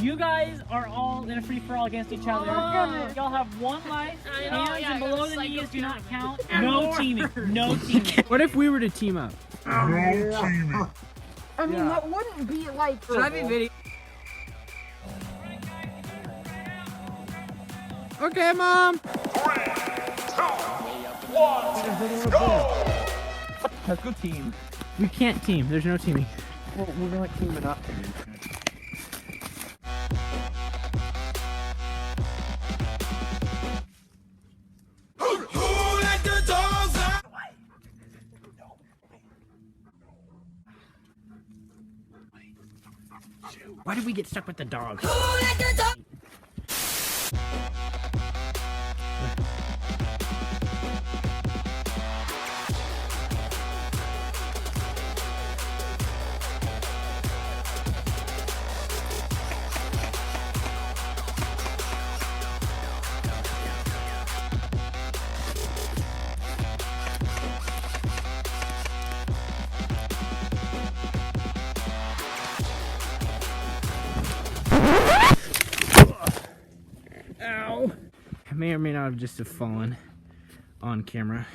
You guys are all in a free-for-all against each other. Y'all have one life. Hands and below the knees do not count. No teaming. No teaming. What if we were to team up? No teaming. I mean, that wouldn't be like. Should I be video? Okay, Mom. 3, 2, 1, go! Let's go team. We can't team. There's no teaming. Well, we're not teaming up. Why did we get stuck with the dog? Ow! I may or may not have just have fallen on camera.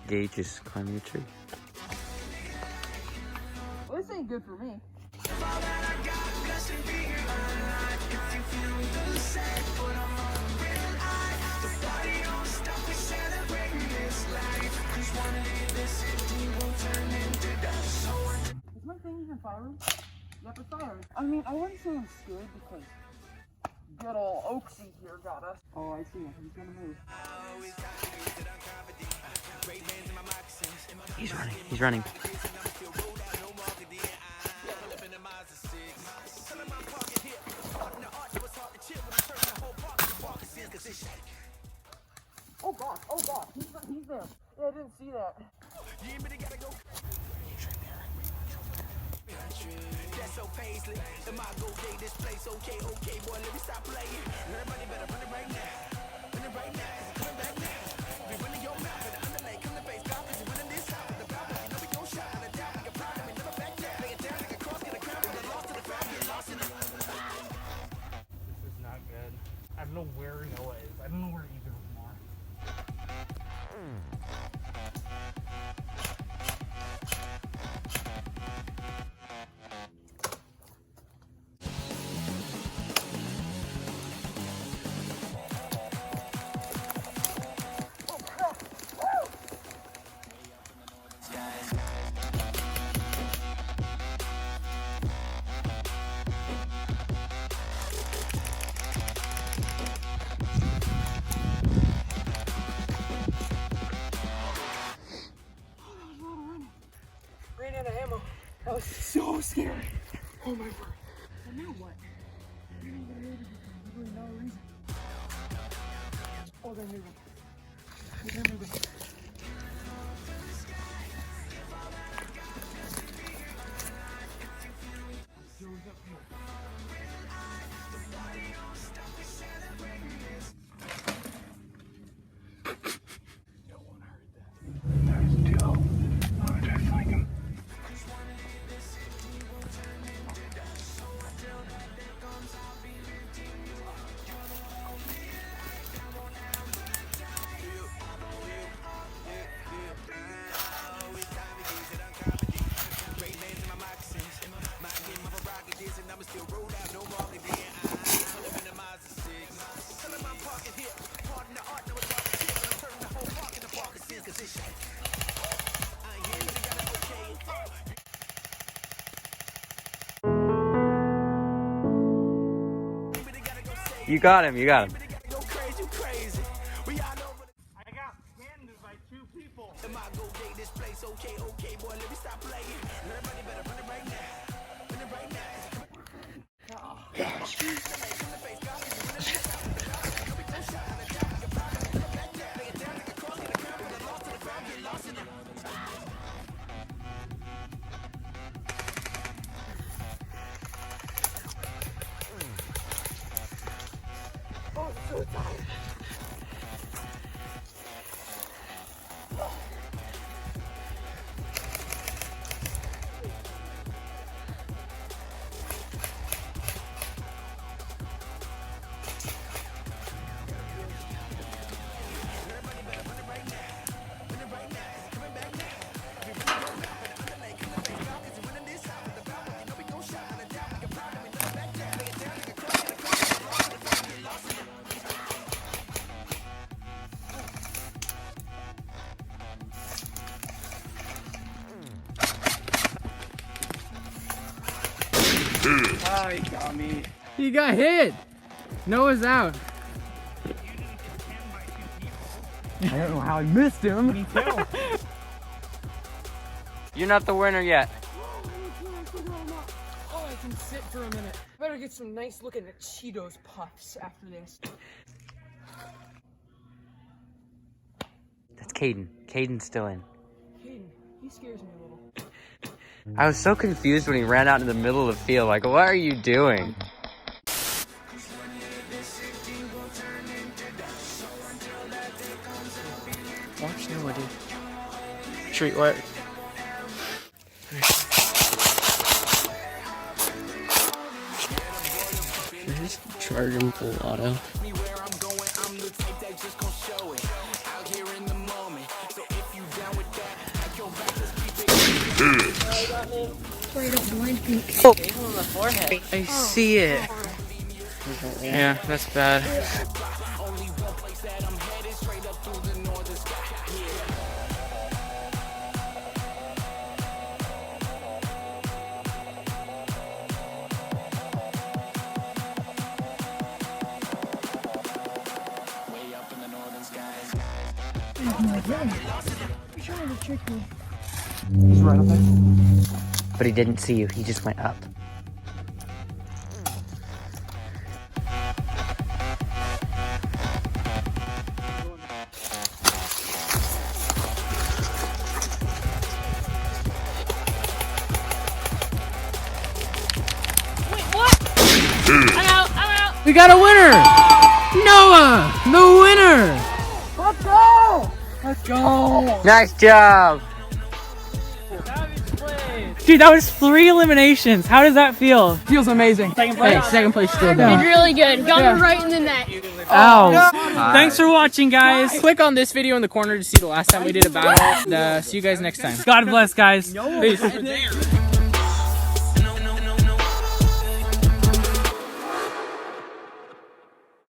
Gage is climbing a tree. Well, this ain't good for me. Is my thing even firing? Yep, it's firing. I mean, I wouldn't say I'm scared because good old Oaksy here got us. Oh, I see him. He's gonna move. He's running. He's running. Oh god, oh god, he's there. Yeah, I didn't see that. This is not good. I don't know where Noah is. I don't know where either of them are. Ran out of ammo. That was so scary. Oh my word. And now what? Literally no reason. Oh, they're moving. They're moving. You got him. You got him. I got pinned by 2 people. Oh, I'm so tired. Oh, he got me. He got hit. Noah's out. I don't know how I missed him. Me too. You're not the winner yet. Oh, I can sit for a minute. Better get some nice looking Cheetos puffs after this. That's Caden. Caden's still in. Caden, he scares me a little. I was so confused when he ran out in the middle of the field. Like, what are you doing? Watch Noah, dude. Treat what? Just charge him full auto. I see it. Yeah, that's bad. He's right up there. But he didn't see you. He just went up. We got a winner! Noah, the winner! Let's go! Let's go! Nice job! Dude, that was 3 eliminations. How does that feel? Feels amazing. Second place. Hey, second place still Did down. really good. Got me right in the net. Ow. Thanks for watching, guys. Click on this video in the corner to see the last time we did a battle. And, see you guys next time. God bless, guys. Peace.